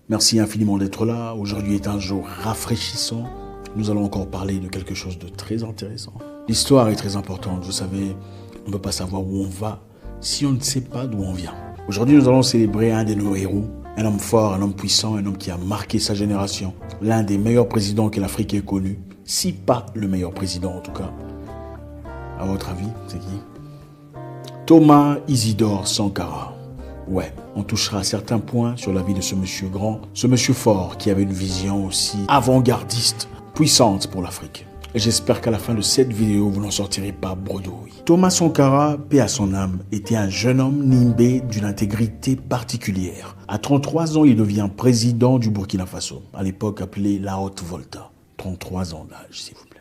Merci infiniment d'être là. Aujourd'hui est un jour rafraîchissant. Nous allons encore parler de quelque chose de très intéressant. L'histoire est très importante. Vous savez, on ne peut pas savoir où on va si on ne sait pas d'où on vient. Aujourd'hui, nous allons célébrer un de nos héros. Un homme fort, un homme puissant, un homme qui a marqué sa génération. L'un des meilleurs présidents que l'Afrique ait connu. Si pas le meilleur président en tout cas. À votre avis, c'est qui? Thomas Isidore Sankara. Ouais, on touchera à certains points sur la vie de ce monsieur grand, ce monsieur fort qui avait une vision aussi avant-gardiste, puissante pour l'Afrique. Et j'espère qu'à la fin de cette vidéo, vous n'en sortirez pas bredouille. Thomas Sankara, paix à son âme, était un jeune homme nimbé d'une intégrité particulière. À 33 ans, il devient président du Burkina Faso, à l'époque appelé la Haute-Volta. 33 ans d'âge, s'il vous plaît.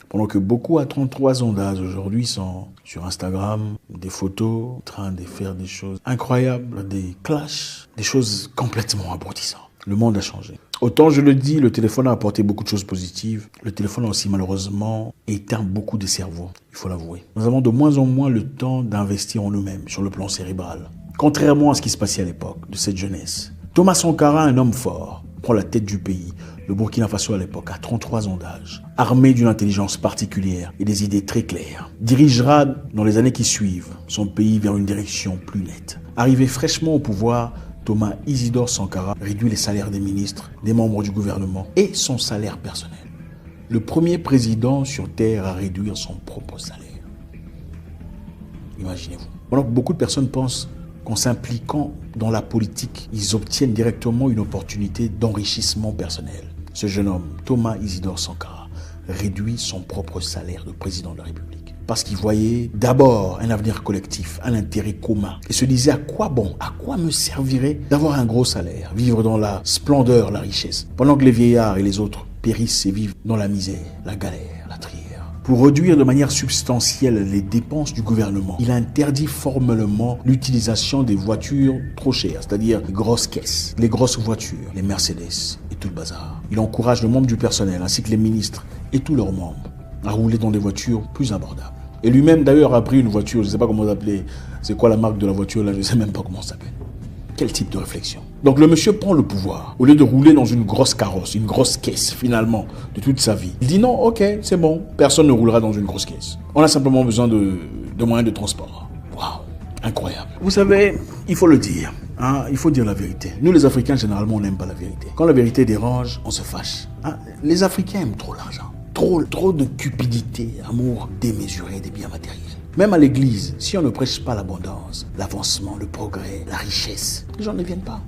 Pendant que beaucoup à 33 ans d'âge aujourd'hui sont sur Instagram, des photos, en train de faire des choses incroyables, des clashs, des choses complètement abrutissantes. Le monde a changé. Autant je le dis, le téléphone a apporté beaucoup de choses positives. Le téléphone a aussi malheureusement éteint beaucoup de cerveaux, il faut l'avouer. Nous avons de moins en moins le temps d'investir en nous-mêmes sur le plan cérébral. Contrairement à ce qui se passait à l'époque de cette jeunesse. Thomas Sankara, un homme fort, prend la tête du pays, le Burkina Faso à l'époque, à 33 ans d'âge, armé d'une intelligence particulière et des idées très claires, dirigera dans les années qui suivent son pays vers une direction plus nette. Arrivé fraîchement au pouvoir, Thomas Isidore Sankara réduit les salaires des ministres, des membres du gouvernement et son salaire personnel. Le premier président sur Terre à réduire son propre salaire. Imaginez-vous. Pendant que beaucoup de personnes pensent qu'en s'impliquant dans la politique, ils obtiennent directement une opportunité d'enrichissement personnel. Ce jeune homme, Thomas Isidore Sankara, réduit son propre salaire de président de la République. Parce qu'il voyait d'abord un avenir collectif, un intérêt commun. Et se disait à quoi bon, à quoi me servirait d'avoir un gros salaire, vivre dans la splendeur, la richesse, pendant que les vieillards et les autres périssent et vivent dans la misère, la galère, la trière. Pour réduire de manière substantielle les dépenses du gouvernement, il interdit formellement l'utilisation des voitures trop chères, c'est-à-dire les grosses caisses, les grosses voitures, les Mercedes et tout le bazar. Il encourage les membres du personnel ainsi que les ministres et tous leurs membres à rouler dans des voitures plus abordables. Et lui-même d'ailleurs a pris une voiture, je ne sais pas comment l'appeler, c'est quoi la marque de la voiture là, je ne sais même pas comment ça s'appelle. Quel type de réflexion? Donc le monsieur prend le pouvoir, au lieu de rouler dans une grosse carrosse, une grosse caisse finalement, de toute sa vie. Il dit non, ok, c'est bon, personne ne roulera dans une grosse caisse. On a simplement besoin de moyens de transport. Waouh, incroyable. Vous savez, il faut le dire, hein, il faut dire la vérité. Nous les Africains, généralement, on n'aime pas la vérité. Quand la vérité dérange, on se fâche. Hein. Les Africains aiment trop l'argent. Trop de cupidité, amour démesuré des biens matériels. Même à l'église, si on ne prêche pas l'abondance, l'avancement, le progrès, la richesse, les gens ne viennent pas.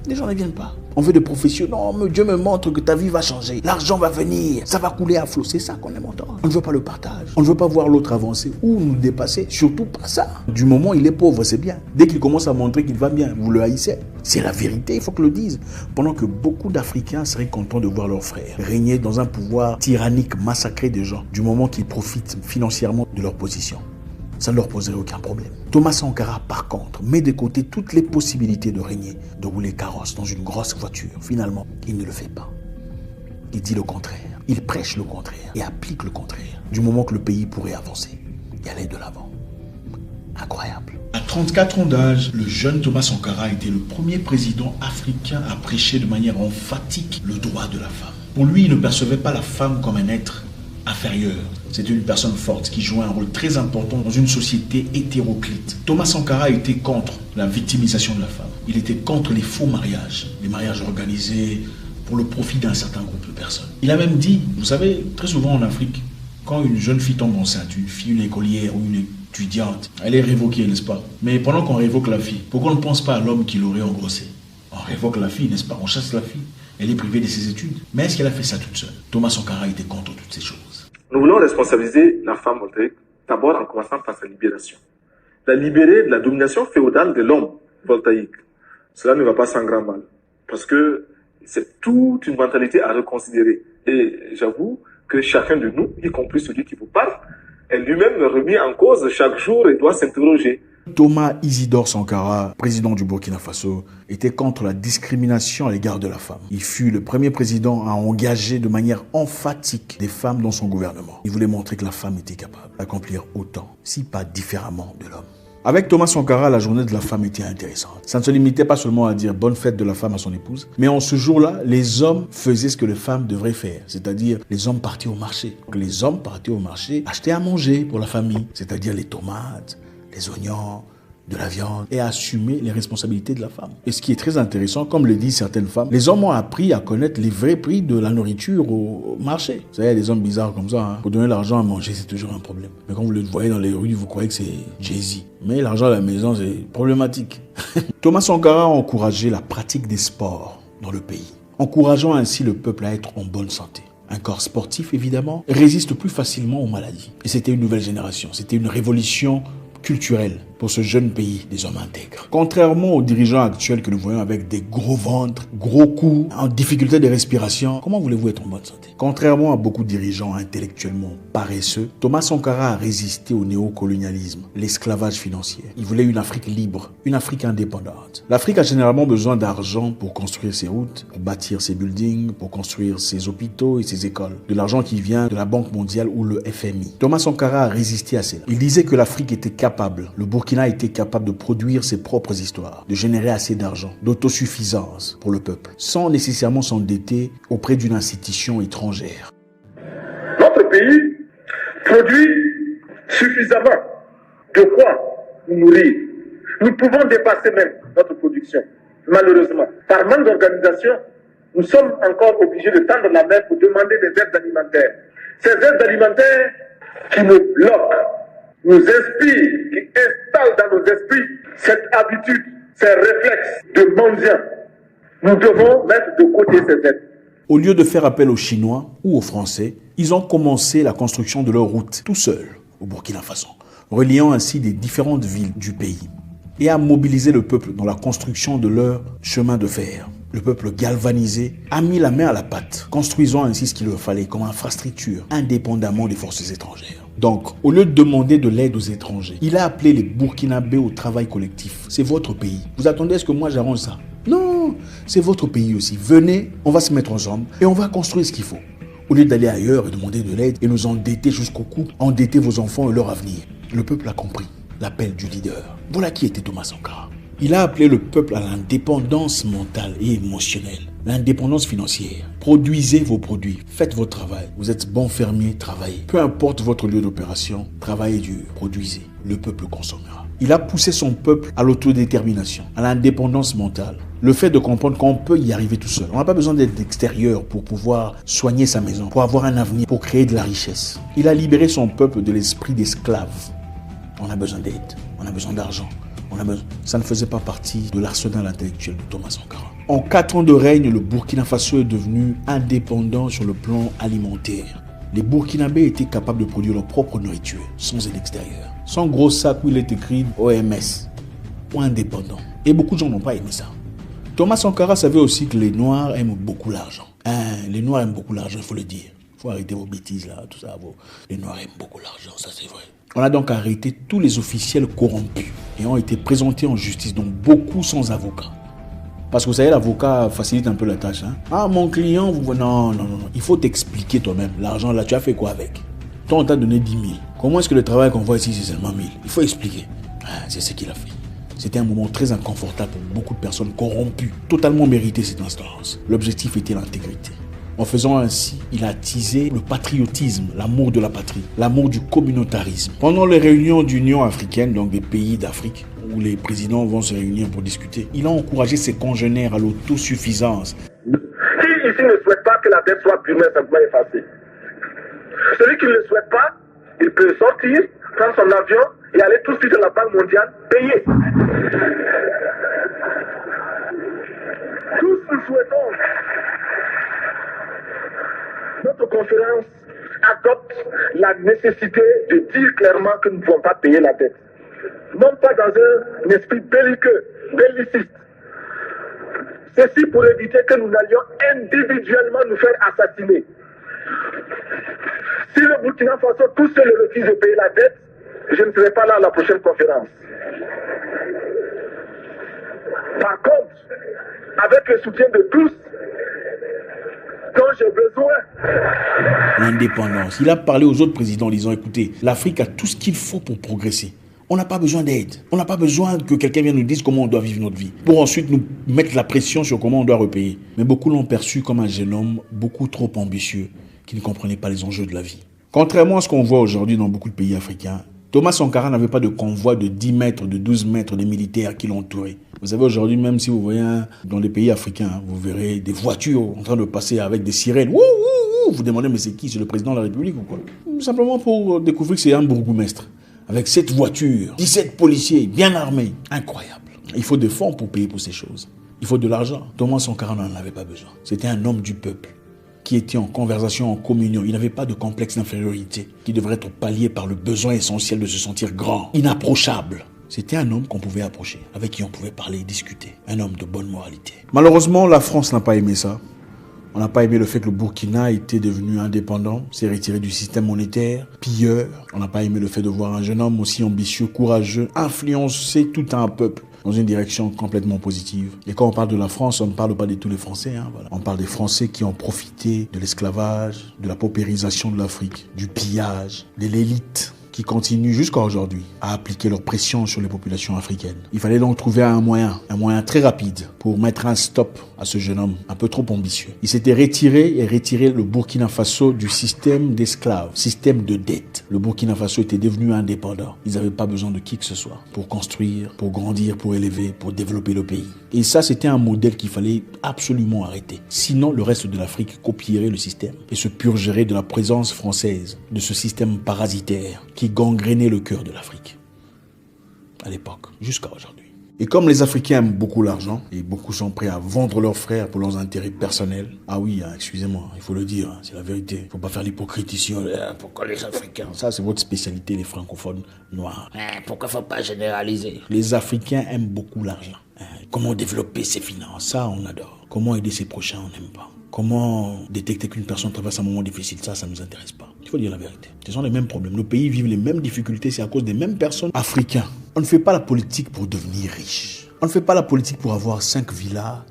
Les gens ne viennent pas. On veut des professions. Non, mais Dieu me montre que ta vie va changer. L'argent va venir. Ça va couler à flot. C'est ça qu'on aime entendre. On ne veut pas le partage. On ne veut pas voir l'autre avancer ou nous dépasser. Surtout pas ça. Du moment où il est pauvre, c'est bien. Dès qu'il commence à montrer qu'il va bien, vous le haïssez. C'est la vérité, il faut que le dise. Pendant que beaucoup d'Africains seraient contents de voir leurs frères régner dans un pouvoir tyrannique, massacrer des gens, du moment qu'ils profitent financièrement de leur position. Ça ne leur poserait aucun problème. Thomas Sankara, par contre, met de côté toutes les possibilités de régner, de rouler carrosse dans une grosse voiture. Finalement, il ne le fait pas. Il dit le contraire. Il prêche le contraire et applique le contraire. Du moment que le pays pourrait avancer et aller de l'avant. Incroyable. À 34 ans d'âge, le jeune Thomas Sankara était le premier président africain à prêcher de manière emphatique le droit de la femme. Pour lui, il ne percevait pas la femme comme un être inférieur. C'était une personne forte qui jouait un rôle très important dans une société hétéroclite. Thomas Sankara était contre la victimisation de la femme. Il était contre les faux mariages, les mariages organisés pour le profit d'un certain groupe de personnes. Il a même dit, vous savez, très souvent en Afrique, quand une jeune fille tombe enceinte, une fille, une écolière ou une étudiante, elle est révoquée, n'est-ce pas? Mais pendant qu'on révoque la fille, pourquoi on ne pense pas à l'homme qui l'aurait engrossée? On révoque la fille, n'est-ce pas? On chasse la fille. Elle est privée de ses études. Mais est-ce qu'elle a fait ça toute seule? Thomas Sankara était contre toutes ces choses. Nous voulons responsabiliser la femme voltaïque, d'abord en commençant par sa libération. La libérer de la domination féodale de l'homme voltaïque. Cela ne va pas sans grand mal. Parce que c'est toute une mentalité à reconsidérer. Et j'avoue que chacun de nous, y compris celui qui vous parle, est lui-même remis en cause chaque jour et doit s'interroger. Thomas Isidore Sankara, président du Burkina Faso, était contre la discrimination à l'égard de la femme. Il fut le premier président à engager de manière emphatique des femmes dans son gouvernement. Il voulait montrer que la femme était capable d'accomplir autant, si pas différemment de l'homme. Avec Thomas Sankara, la journée de la femme était intéressante. Ça ne se limitait pas seulement à dire bonne fête de la femme à son épouse, mais en ce jour-là, les hommes faisaient ce que les femmes devraient faire, c'est-à-dire les hommes partaient au marché. Les hommes partaient au marché acheter à manger pour la famille, c'est-à-dire les tomates, les oignons, de la viande et assumer les responsabilités de la femme. Et ce qui est très intéressant, comme le disent certaines femmes, les hommes ont appris à connaître les vrais prix de la nourriture au marché. Vous savez, il y a des hommes bizarres comme ça. Pour donner l'argent à manger, c'est toujours un problème. Mais quand vous le voyez dans les rues, vous croyez que c'est Jay-Z. Mais l'argent à la maison, c'est problématique. Thomas Sankara a encouragé la pratique des sports dans le pays, encourageant ainsi le peuple à être en bonne santé. Un corps sportif, évidemment, résiste plus facilement aux maladies. Et c'était une nouvelle génération. C'était une révolution culturelle pour ce jeune pays des hommes intègres. Contrairement aux dirigeants actuels que nous voyons avec des gros ventres, gros coups, en difficulté de respiration, comment voulez-vous être en bonne santé? Contrairement à beaucoup de dirigeants intellectuellement paresseux, Thomas Sankara a résisté au néocolonialisme, l'esclavage financier. Il voulait une Afrique libre, une Afrique indépendante. L'Afrique a généralement besoin d'argent pour construire ses routes, pour bâtir ses buildings, pour construire ses hôpitaux et ses écoles. De l'argent qui vient de la Banque mondiale ou le FMI. Thomas Sankara a résisté à cela. Il disait que l'Afrique était capable, le Burkina était capable de produire ses propres histoires, de générer assez d'argent, d'autosuffisance pour le peuple, sans nécessairement s'endetter auprès d'une institution étrangère. Notre pays produit suffisamment de quoi nous nourrir. Nous pouvons dépasser même notre production. Malheureusement, par manque d'organisation, nous sommes encore obligés de tendre la main pour demander des aides alimentaires. Ces aides alimentaires qui nous bloquent, nous inspirent, qui installent dans nos esprits cette habitude, ces réflexes de mendiants. Nous devons mettre de côté ces aides. Au lieu de faire appel aux Chinois ou aux Français, ils ont commencé la construction de leur route tout seuls au Burkina Faso, reliant ainsi des différentes villes du pays et à mobiliser le peuple dans la construction de leur chemin de fer. Le peuple galvanisé a mis la main à la pâte, construisant ainsi ce qu'il leur fallait comme infrastructure, indépendamment des forces étrangères. Donc, au lieu de demander de l'aide aux étrangers, il a appelé les Burkinabés au travail collectif. C'est votre pays. Vous attendez à ce que moi j'arrange ça? Non, c'est votre pays aussi. Venez, on va se mettre ensemble et on va construire ce qu'il faut. Au lieu d'aller ailleurs et demander de l'aide et nous endetter jusqu'au cou, endetter vos enfants et leur avenir. Le peuple a compris l'appel du leader. Voilà qui était Thomas Sankara. Il a appelé le peuple à l'indépendance mentale et émotionnelle, l'indépendance financière. Produisez vos produits, faites votre travail. Vous êtes bon fermier, travaillez. Peu importe votre lieu d'opération, travaillez dur, produisez. Le peuple consommera. Il a poussé son peuple à l'autodétermination, à l'indépendance mentale. Le fait de comprendre qu'on peut y arriver tout seul. On n'a pas besoin d'être extérieur pour pouvoir soigner sa maison, pour avoir un avenir, pour créer de la richesse. Il a libéré son peuple de l'esprit d'esclave. On a besoin d'aide, on a besoin d'argent. Ça ne faisait pas partie de l'arsenal intellectuel de Thomas Sankara. En 4 ans de règne, le Burkina Faso est devenu indépendant sur le plan alimentaire. Les Burkinabés étaient capables de produire leur propre nourriture, sans aide extérieure. Son gros sac où il est écrit OMS, ou indépendant. Et beaucoup de gens n'ont pas aimé ça. Thomas Sankara savait aussi que les Noirs aiment beaucoup l'argent. Les Noirs aiment beaucoup l'argent, il faut le dire. Il faut arrêter vos bêtises là, tout ça. Les Noirs aiment beaucoup l'argent, ça c'est vrai. On a donc arrêté tous les officiels corrompus et ont été présentés en justice, donc beaucoup sans avocat. Parce que vous savez, l'avocat facilite un peu la tâche. Ah, mon client, non. Il faut t'expliquer toi-même. L'argent là, tu as fait quoi avec? Toi, on t'a donné 10 000. Comment est-ce que le travail qu'on voit ici, c'est seulement 1000? Il faut expliquer. C'est ce qu'il a fait. C'était un moment très inconfortable pour beaucoup de personnes corrompues. Totalement mérité cette instance. L'objectif était l'intégrité. En faisant ainsi, il a attisé le patriotisme, l'amour de la patrie, l'amour du communautarisme. Pendant les réunions d'Union africaine, donc des pays d'Afrique, où les présidents vont se réunir pour discuter, il a encouragé ses congénères à l'autosuffisance. Qui ici ne souhaite pas que la dette soit purement simplement effacée? Celui qui ne le souhaite pas, il peut sortir, prendre son avion et aller tout de suite à la Banque mondiale payer. Tous nous souhaitons. Notre conférence adopte la nécessité de dire clairement que nous ne pouvons pas payer la dette. Non pas dans un esprit belliqueux, belliciste. Ceci pour éviter que nous n'allions individuellement nous faire assassiner. Si le Burkina Faso tout seul refuse de payer la dette, je ne serai pas là à la prochaine conférence. Par contre, avec le soutien de tous, quand j'ai besoin. L'indépendance. Il a parlé aux autres présidents en disant, écoutez, l'Afrique a tout ce qu'il faut pour progresser. On n'a pas besoin d'aide. On n'a pas besoin que quelqu'un vienne nous dire comment on doit vivre notre vie, pour ensuite nous mettre la pression sur comment on doit repayer. Mais beaucoup l'ont perçu comme un jeune homme beaucoup trop ambitieux, qui ne comprenait pas les enjeux de la vie. Contrairement à ce qu'on voit aujourd'hui dans beaucoup de pays africains, Thomas Sankara n'avait pas de convoi de 10 mètres, de 12 mètres de militaires qui l'entouraient. Vous savez, aujourd'hui, même si vous voyez dans les pays africains, vous verrez des voitures en train de passer avec des sirènes. Wouh, wouh, wouh. Vous demandez, mais c'est qui? C'est le président de la République ou quoi? Simplement pour découvrir que c'est un bourgmestre. Avec 7 voitures, 17 policiers, bien armés. Incroyable. Il faut des fonds pour payer pour ces choses. Il faut de l'argent. Thomas Sankara n'en avait pas besoin. C'était un homme du peuple qui était en conversation, en communion. Il n'avait pas de complexe d'infériorité qui devrait être pallié par le besoin essentiel de se sentir grand, inapprochable. C'était un homme qu'on pouvait approcher, avec qui on pouvait parler et discuter. Un homme de bonne moralité. Malheureusement, la France n'a pas aimé ça. On n'a pas aimé le fait que le Burkina était devenu indépendant, s'est retiré du système monétaire, pilleur. On n'a pas aimé le fait de voir un jeune homme aussi ambitieux, courageux, influencer tout un peuple dans une direction complètement positive. Et quand on parle de la France, on ne parle pas de tous les Français. Voilà. On parle des Français qui ont profité de l'esclavage, de la paupérisation de l'Afrique, du pillage, de l'élite qui continuent jusqu'à aujourd'hui à appliquer leur pression sur les populations africaines. Il fallait donc trouver un moyen très rapide pour mettre un stop à ce jeune homme un peu trop ambitieux. Il s'était retiré le Burkina Faso du système d'esclaves, système de dette. Le Burkina Faso était devenu indépendant. Ils n'avaient pas besoin de qui que ce soit pour construire, pour grandir, pour élever, pour développer le pays. Et ça, c'était un modèle qu'il fallait absolument arrêter. Sinon, le reste de l'Afrique copierait le système et se purgerait de la présence française, de ce système parasitaire qui gangrénait le cœur de l'Afrique à l'époque, jusqu'à aujourd'hui. Et comme les Africains aiment beaucoup l'argent, et beaucoup sont prêts à vendre leurs frères pour leurs intérêts personnels, ah oui, excusez-moi, il faut le dire, c'est la vérité. Il ne faut pas faire l'hypocrite ici. Pourquoi les Africains? Ça, c'est votre spécialité, les francophones noirs. Pourquoi il ne faut pas généraliser? Les Africains aiment beaucoup l'argent. Comment développer ses finances? Ça, on adore. Comment aider ses prochains? On n'aime pas. Comment détecter qu'une personne traverse un moment difficile? Ça ne nous intéresse pas. Il faut dire la vérité. Ce sont les mêmes problèmes. Nos pays vivent les mêmes difficultés. C'est à cause des mêmes personnes africaines. On ne fait pas la politique pour devenir riche. On ne fait pas la politique pour avoir 5 villas,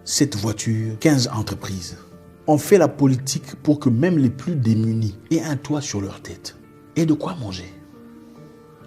7 voitures, 15 entreprises. On fait la politique pour que même les plus démunis aient un toit sur leur tête. Et de quoi manger.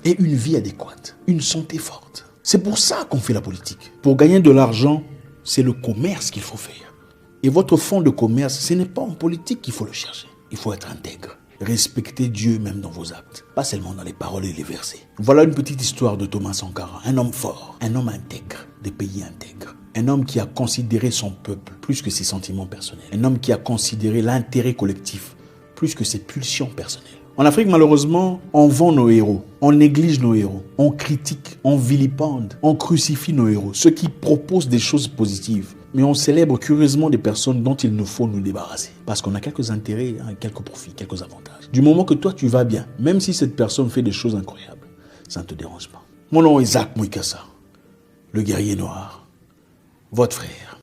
Et une vie adéquate. Une santé forte. C'est pour ça qu'on fait la politique. Pour gagner de l'argent, c'est le commerce qu'il faut faire. Et votre fonds de commerce, ce n'est pas en politique qu'il faut le chercher. Il faut être intègre. Respectez Dieu même dans vos actes, pas seulement dans les paroles et les versets. Voilà une petite histoire de Thomas Sankara, un homme fort, un homme intègre, des pays intègres. Un homme qui a considéré son peuple plus que ses sentiments personnels. Un homme qui a considéré l'intérêt collectif plus que ses pulsions personnelles. En Afrique, malheureusement, on vend nos héros, on néglige nos héros, on critique, on vilipende, on crucifie nos héros, ceux qui proposent des choses positives. Mais on célèbre curieusement des personnes dont il nous faut nous débarrasser. Parce qu'on a quelques intérêts, quelques profits, quelques avantages. Du moment que toi, tu vas bien, même si cette personne fait des choses incroyables, ça ne te dérange pas. Mon nom est Zach Mouikassa, le guerrier noir, votre frère.